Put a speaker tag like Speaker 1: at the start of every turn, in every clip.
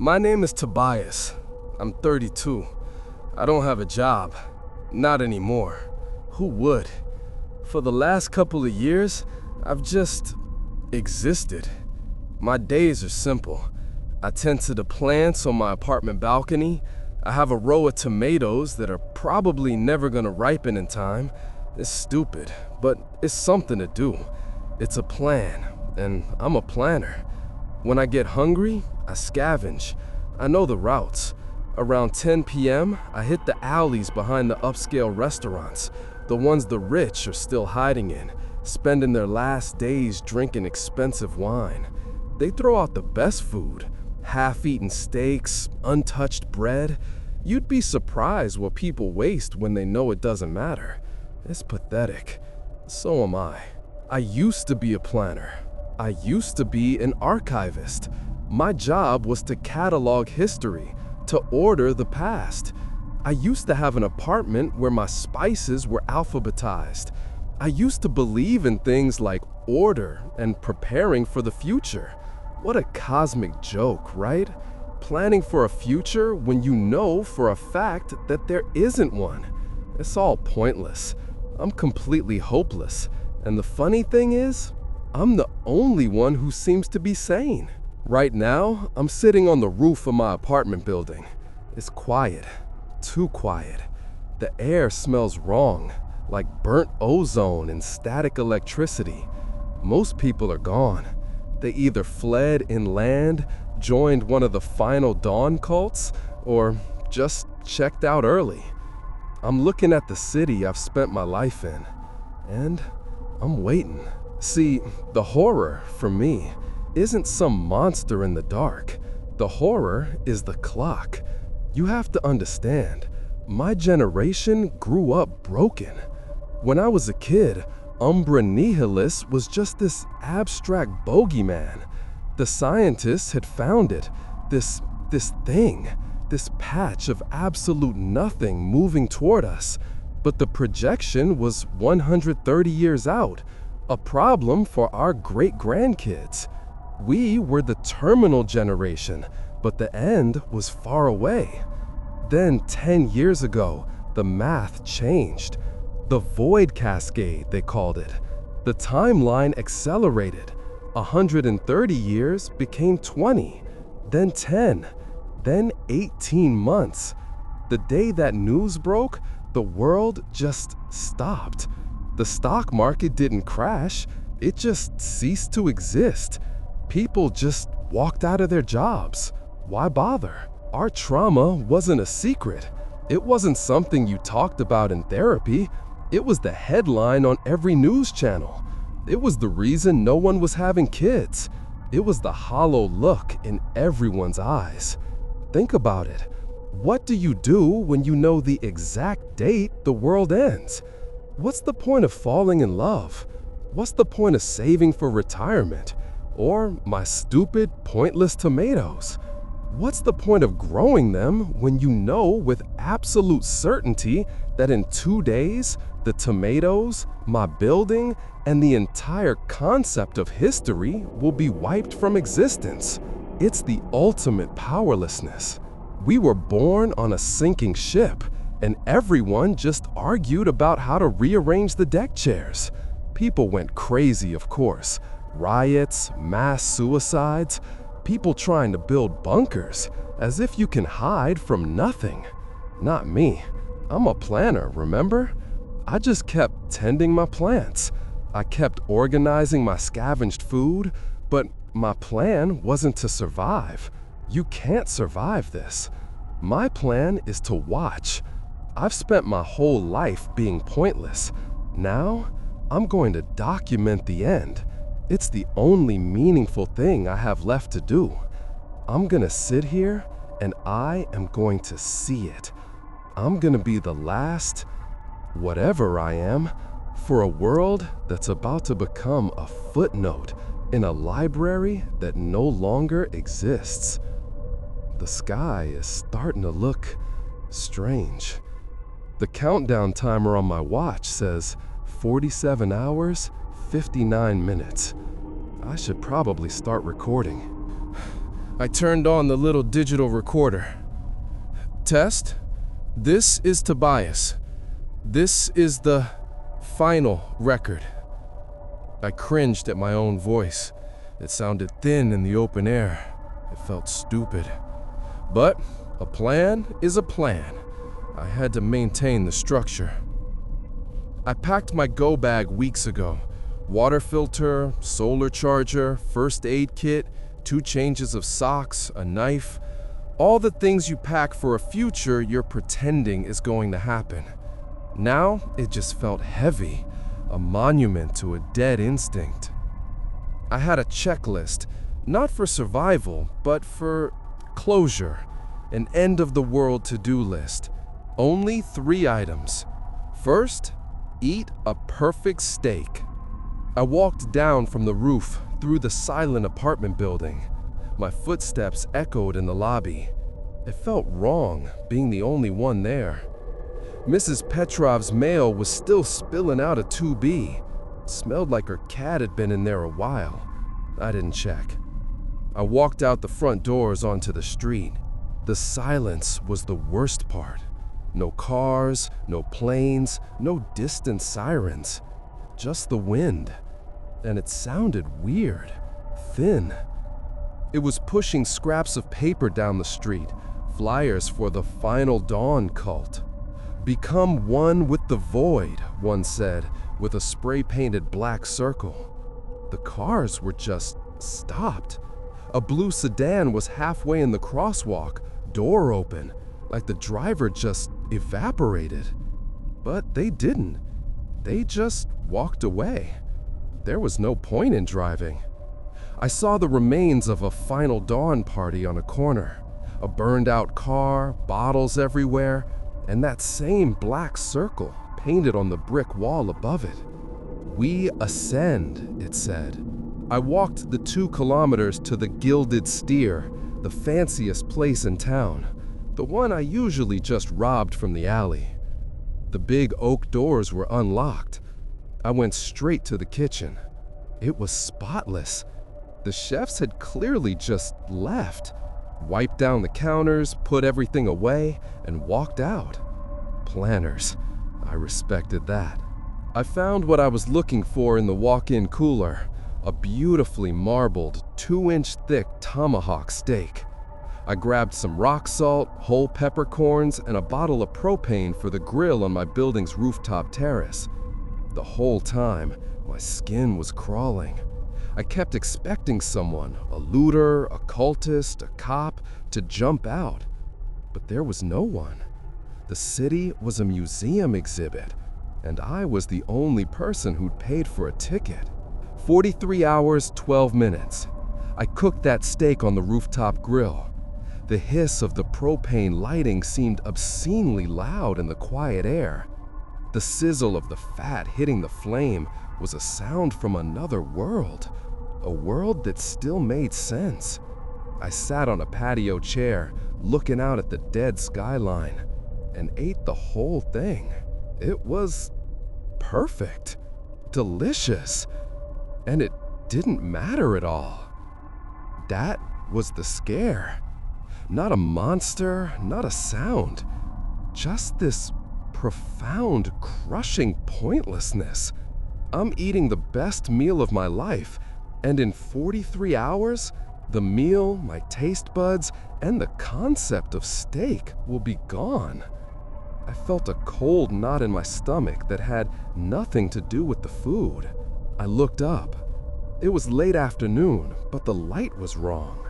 Speaker 1: My name is Tobias. I'm 32. I don't have a job. Not anymore. Who would? For the last couple of years, I've just existed. My days are simple. I tend to the plants on my apartment balcony. I have a row of tomatoes that are probably never gonna ripen in time. It's stupid, but it's something to do. It's a plan, and I'm a planner. When I get hungry, I scavenge. I know the routes. Around 10 p.m., I hit the alleys behind the upscale restaurants, the ones the rich are still hiding in, spending their last days drinking expensive wine. They throw out the best food, half-eaten steaks, untouched bread. You'd be surprised what people waste when they know it doesn't matter. It's pathetic. So am I. I used to be a planner. I used to be an archivist. My job was to catalog history, to order the past. I used to have an apartment where my spices were alphabetized. I used to believe in things like order and preparing for the future. What a cosmic joke, right? Planning for a future when you know for a fact that there isn't one. It's all pointless. I'm completely hopeless. And the funny thing is, I'm the only one who seems to be sane. Right now, I'm sitting on the roof of my apartment building. It's quiet, too quiet. The air smells wrong, like burnt ozone and static electricity. Most people are gone. They either fled inland, joined one of the final dawn cults, or just checked out early. I'm looking at the city I've spent my life in, and I'm waiting. See, the horror, for me, isn't some monster in the dark. The horror is the clock. You have to understand, my generation grew up broken. When I was a kid, Umbra Nihilus was just this abstract bogeyman. The scientists had found it, this thing, this patch of absolute nothing moving toward us. But the projection was 130 years out, a problem for our great-grandkids. We were the terminal generation, but the end was far away. Then 10 years ago, the math changed. The void cascade, they called it. The timeline accelerated. 130 years became 20, then 10, then 18 months. The day that news broke, the world just stopped. The stock market didn't crash, it just ceased to exist. People just walked out of their jobs. Why bother? Our trauma wasn't a secret. It wasn't something you talked about in therapy. It was the headline on every news channel. It was the reason no one was having kids. It was the hollow look in everyone's eyes. Think about it. What do you do when you know the exact date the world ends? What's the point of falling in love? What's the point of saving for retirement? Or my stupid, pointless tomatoes? What's the point of growing them when you know with absolute certainty that in 2 days, the tomatoes, my building, and the entire concept of history will be wiped from existence? It's the ultimate powerlessness. We were born on a sinking ship, and everyone just argued about how to rearrange the deck chairs. People went crazy, of course. Riots, mass suicides, people trying to build bunkers, as if you can hide from nothing. Not me. I'm a planner, remember? I just kept tending my plants. I kept organizing my scavenged food, but my plan wasn't to survive. You can't survive this. My plan is to watch. I've spent my whole life being pointless. Now, I'm going to document the end. It's the only meaningful thing I have left to do. I'm gonna sit here and I am going to see it. I'm gonna be the last, whatever I am, for a world that's about to become a footnote in a library that no longer exists. The sky is starting to look strange. The countdown timer on my watch says 47 hours, 59 minutes. I should probably start recording. I turned on the little digital recorder. Test. This is Tobias. This is the final record. I cringed at my own voice. It sounded thin in the open air. It felt stupid. But a plan is a plan. I had to maintain the structure. I packed my go bag weeks ago. Water filter, solar charger, first aid kit, 2 changes of socks, a knife. All the things you pack for a future you're pretending is going to happen. Now it just felt heavy, a monument to a dead instinct. I had a checklist, not for survival, but for closure, an end-of-the-world to-do list. Only 3 items. First, eat a perfect steak. I walked down from the roof through the silent apartment building. My footsteps echoed in the lobby. It felt wrong being the only one there. Mrs. Petrov's mail was still spilling out of 2B. Smelled like her cat had been in there a while. I didn't check. I walked out the front doors onto the street. The silence was the worst part. No cars, no planes, no distant sirens. Just the wind. And it sounded weird, thin. It was pushing scraps of paper down the street, flyers for the Final Dawn cult. Become one with the void, one said, with a spray-painted black circle. The cars were just stopped. A blue sedan was halfway in the crosswalk, door open, like the driver just evaporated. But they didn't. They just walked away. There was no point in driving. I saw the remains of a Final Dawn party on a corner. A burned-out car, bottles everywhere, and that same black circle painted on the brick wall above it. We ascend, it said. I walked the 2 kilometers to the Gilded Steer, the fanciest place in town, the one I usually just robbed from the alley. The big oak doors were unlocked. I went straight to the kitchen. It was spotless. The chefs had clearly just left, wiped down the counters, put everything away, and walked out. Planners. I respected that. I found what I was looking for in the walk-in cooler, a beautifully marbled, 2-inch thick tomahawk steak. I grabbed some rock salt, whole peppercorns, and a bottle of propane for the grill on my building's rooftop terrace. The whole time, my skin was crawling. I kept expecting someone, a looter, a cultist, a cop, to jump out. But there was no one. The city was a museum exhibit, and I was the only person who'd paid for a ticket. 43 hours, 12 minutes. I cooked that steak on the rooftop grill. The hiss of the propane lighting seemed obscenely loud in the quiet air. The sizzle of the fat hitting the flame was a sound from another world, a world that still made sense. I sat on a patio chair, looking out at the dead skyline, and ate the whole thing. It was perfect, delicious, and it didn't matter at all. That was the scare. Not a monster, not a sound, just this profound, crushing pointlessness. I'm eating the best meal of my life, and in 43 hours, the meal, my taste buds, and the concept of steak will be gone. I felt a cold knot in my stomach that had nothing to do with the food. I looked up. It was late afternoon, but the light was wrong.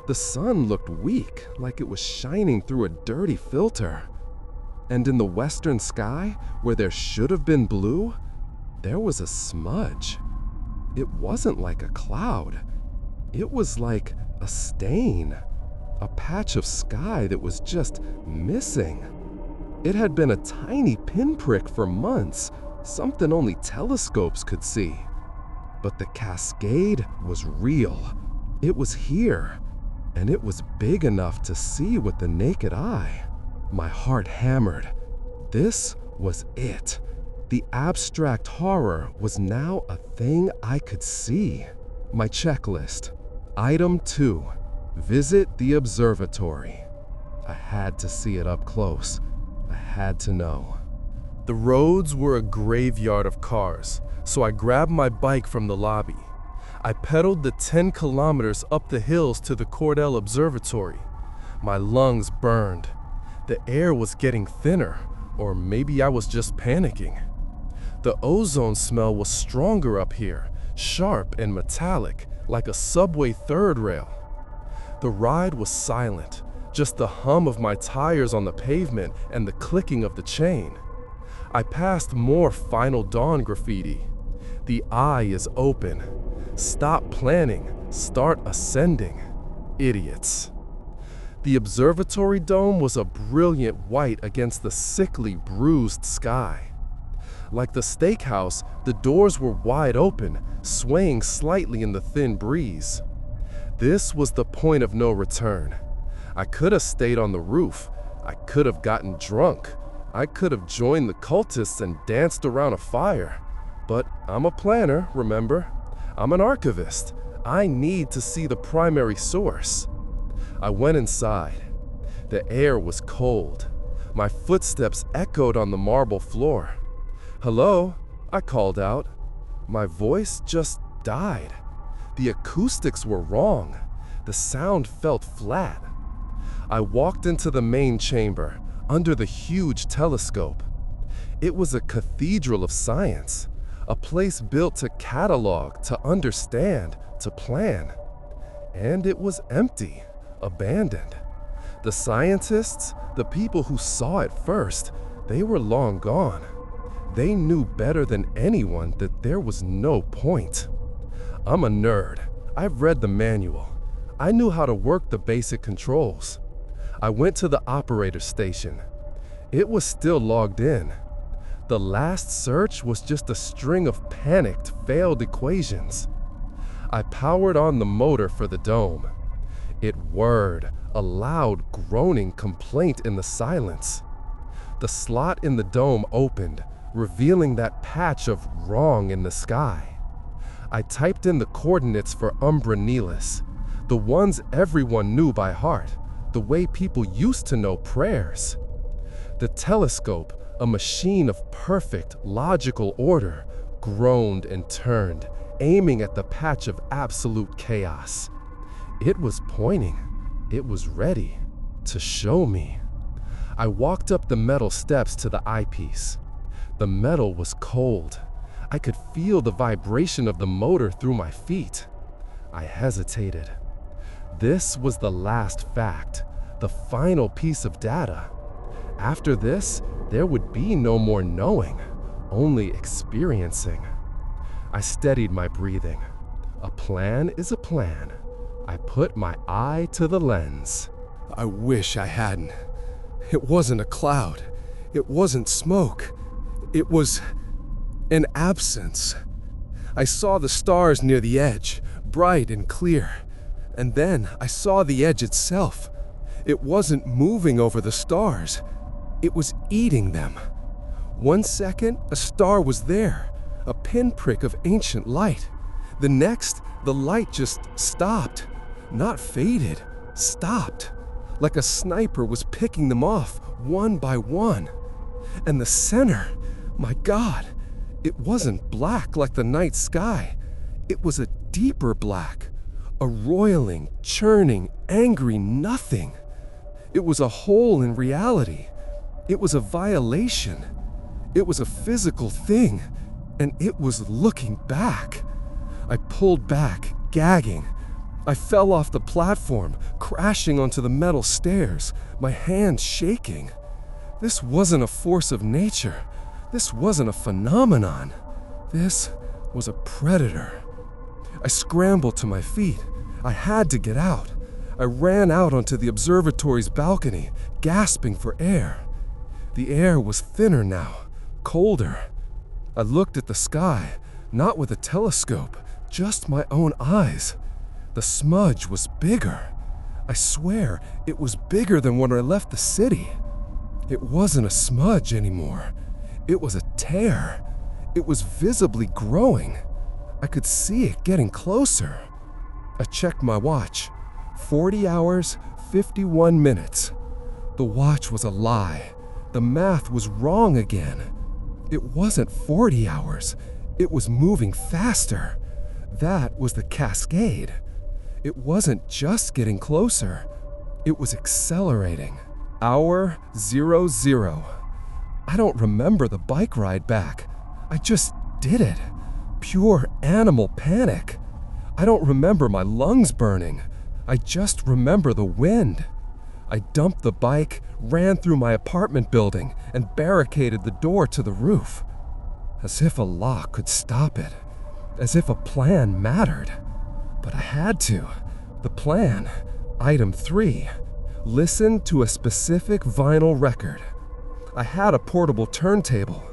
Speaker 1: The sun looked weak, like it was shining through a dirty filter. And in the western sky, where there should have been blue, there was a smudge. It wasn't like a cloud. It was like a stain, a patch of sky that was just missing. It had been a tiny pinprick for months, something only telescopes could see. But the cascade was real. It was here, and it was big enough to see with the naked eye. My heart hammered. This was it. The abstract horror was now a thing I could see. My checklist. Item 2. Visit the observatory. I had to see it up close. I had to know. The roads were a graveyard of cars, so I grabbed my bike from the lobby. I pedaled the 10 kilometers up the hills to the Cordell Observatory. My lungs burned. The air was getting thinner, or maybe I was just panicking. The ozone smell was stronger up here, sharp and metallic, like a subway third rail. The ride was silent, just the hum of my tires on the pavement and the clicking of the chain. I passed more Final Dawn graffiti. The eye is open. Stop planning, start ascending. Idiots. The observatory dome was a brilliant white against the sickly, bruised sky. Like the steakhouse, the doors were wide open, swaying slightly in the thin breeze. This was the point of no return. I could have stayed on the roof. I could have gotten drunk. I could have joined the cultists and danced around a fire. But I'm a planner, remember? I'm an archivist. I need to see the primary source. I went inside. The air was cold. My footsteps echoed on the marble floor. "Hello?" I called out. My voice just died. The acoustics were wrong. The sound felt flat. I walked into the main chamber, under the huge telescope. It was a cathedral of science, a place built to catalog, to understand, to plan. And it was empty, abandoned. The scientists, the people who saw it first, they were long gone. They knew better than anyone that there was no point. I'm a nerd. I've read the manual. I knew how to work the basic controls. I went to the operator station. It was still logged in. The last search was just a string of panicked, failed equations. I powered on the motor for the dome. It whirred, a loud, groaning complaint in the silence. The slot in the dome opened, revealing that patch of wrong in the sky. I typed in the coordinates for Umbra Nihilus, the ones everyone knew by heart, the way people used to know prayers. The telescope, a machine of perfect, logical order, groaned and turned, aiming at the patch of absolute chaos. It was pointing. It was ready to show me. I walked up the metal steps to the eyepiece. The metal was cold. I could feel the vibration of the motor through my feet. I hesitated. This was the last fact, the final piece of data. After this, there would be no more knowing, only experiencing. I steadied my breathing. A plan is a plan. I put my eye to the lens. I wish I hadn't. It wasn't a cloud. It wasn't smoke. It was an absence. I saw the stars near the edge, bright and clear. And then I saw the edge itself. It wasn't moving over the stars. It was eating them. 1 second, a star was there, a pinprick of ancient light. The next, the light just stopped. Not faded, stopped. Like a sniper was picking them off, one by one. And the center, my God, it wasn't black like the night sky. It was a deeper black, a roiling, churning, angry nothing. It was a hole in reality. It was a violation. It was a physical thing, and it was looking back. I pulled back, gagging. I fell off the platform, crashing onto the metal stairs, my hands shaking. This wasn't a force of nature. This wasn't a phenomenon. This was a predator. I scrambled to my feet. I had to get out. I ran out onto the observatory's balcony, gasping for air. The air was thinner now, colder. I looked at the sky, not with a telescope, just my own eyes. The smudge was bigger. I swear, it was bigger than when I left the city. It wasn't a smudge anymore. It was a tear. It was visibly growing. I could see it getting closer. I checked my watch.
Speaker 2: 40 hours, 51 minutes. The watch was a lie. The math was wrong again. It wasn't 40 hours. It was moving faster. That was the cascade. It wasn't just getting closer. It was accelerating. Hour 00. I don't remember the bike ride back. I just did it. Pure animal panic. I don't remember my lungs burning. I just remember the wind. I dumped the bike, ran through my apartment building, and barricaded the door to the roof. As if a lock could stop it. As if a plan mattered. But I had to. The plan, item 3, listen to a specific vinyl record. I had a portable turntable.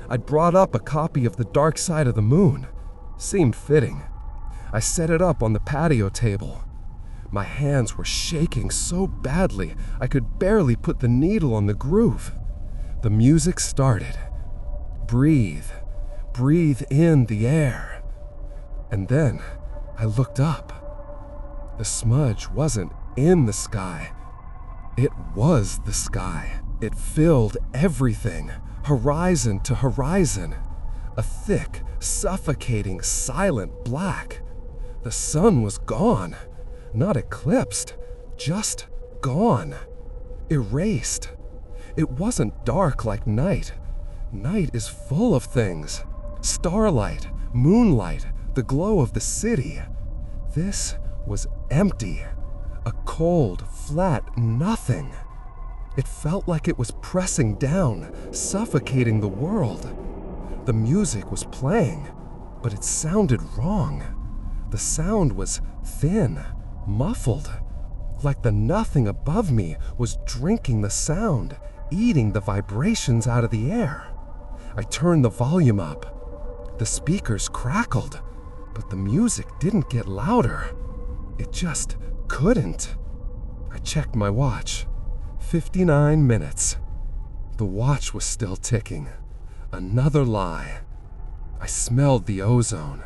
Speaker 2: I'd brought up a copy of The Dark Side of the Moon. Seemed fitting. I set it up on the patio table. My hands were shaking so badly I could barely put the needle on the groove. The music started. Breathe. Breathe in the air. And then I looked up. The smudge wasn't in the sky. It was the sky. It filled everything, horizon to horizon. A thick, suffocating, silent black. The sun was gone. Not eclipsed, just gone. Erased. It wasn't dark like night. Night is full of things. Starlight, moonlight, the glow of the city. This was empty. A cold, flat nothing. It felt like it was pressing down, suffocating the world. The music was playing, but it sounded wrong. The sound was thin, muffled, like the nothing above me was drinking the sound, eating the vibrations out of the air. I turned the volume up. The speakers crackled, but the music didn't get louder. It just couldn't. I checked my watch. 59 minutes. The watch was still ticking. Another lie. I smelled the ozone.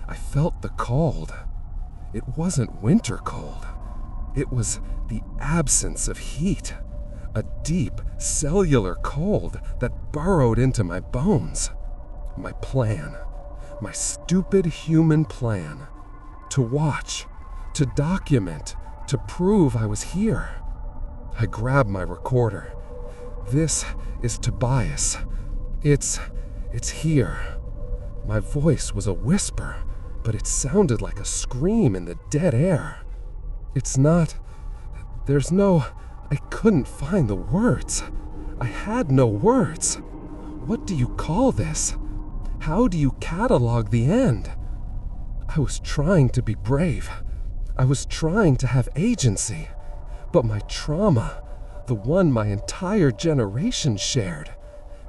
Speaker 2: I felt the cold. It wasn't winter cold. It was the absence of heat. A deep, cellular cold that burrowed into my bones. My plan. My stupid human plan. To watch. To document. To prove I was here. I grabbed my recorder. This is Tobias. It's here. My voice was a whisper, but it sounded like a scream in the dead air. I couldn't find the words. I had no words. What do you call this? How do you catalog the end? I was trying to be brave. I was trying to have agency. But my trauma, the one my entire generation shared,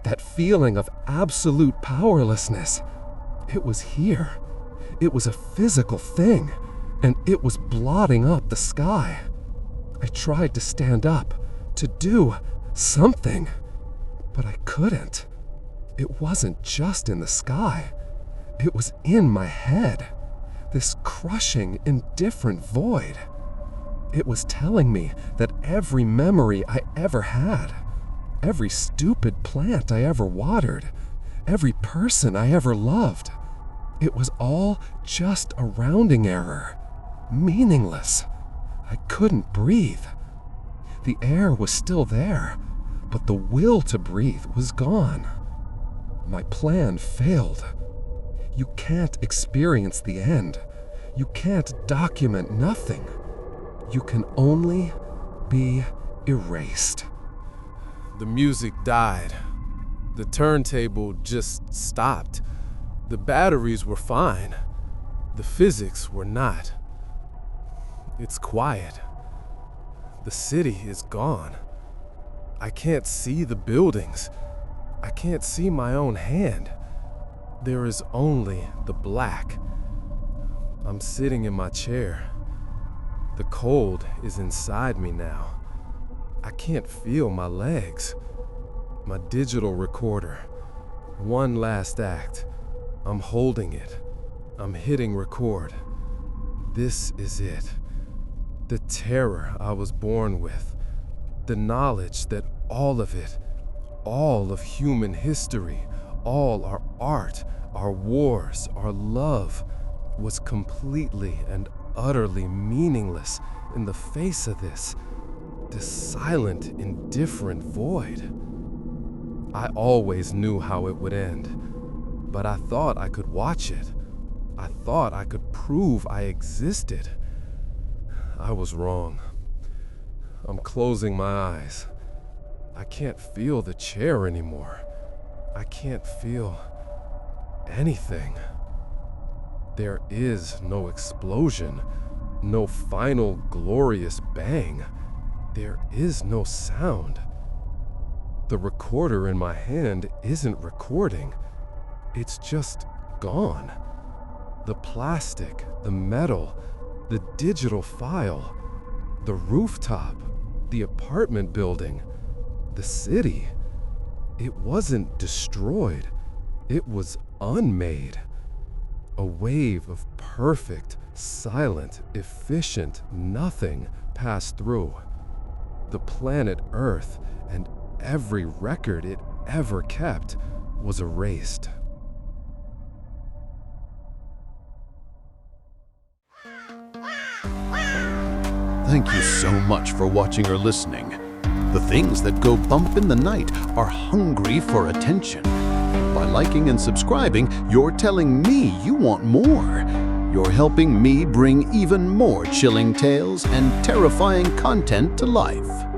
Speaker 2: that feeling of absolute powerlessness, it was here. It was a physical thing, and it was blotting up the sky. I tried to stand up, to do something, but I couldn't. It wasn't just in the sky. It was in my head, this crushing, indifferent void. It was telling me that every memory I ever had, every stupid plant I ever watered, every person I ever loved, it was all just a rounding error, meaningless. I couldn't breathe. The air was still there, but the will to breathe was gone. My plan failed. You can't experience the end. You can't document nothing. You can only be erased.
Speaker 1: The music died. The turntable just stopped. The batteries were fine. The physics were not. It's quiet. The city is gone. I can't see the buildings. I can't see my own hand. There is only the black. I'm sitting in my chair. The cold is inside me now. I can't feel my legs. My digital recorder. One last act. I'm holding it. I'm hitting record. This is it. The terror I was born with, the knowledge that all of it, all of human history, all our art, our wars, our love, was completely and utterly meaningless in the face of this silent, indifferent void. I always knew how it would end, but I thought I could watch it. I thought I could prove I existed. I was wrong. I'm closing my eyes. I can't feel the chair anymore. I can't feel anything. There is no explosion, no final glorious bang. There is no sound. The recorder in my hand isn't recording. It's just gone. The plastic, the metal, the digital file, the rooftop, the apartment building, the city. It wasn't destroyed. It was unmade. A wave of perfect, silent, efficient nothing passed through. The planet Earth and every record it ever kept was erased.
Speaker 3: Thank you so much for watching or listening. The things that go bump in the night are hungry for attention. By liking and subscribing, you're telling me you want more. You're helping me bring even more chilling tales and terrifying content to life.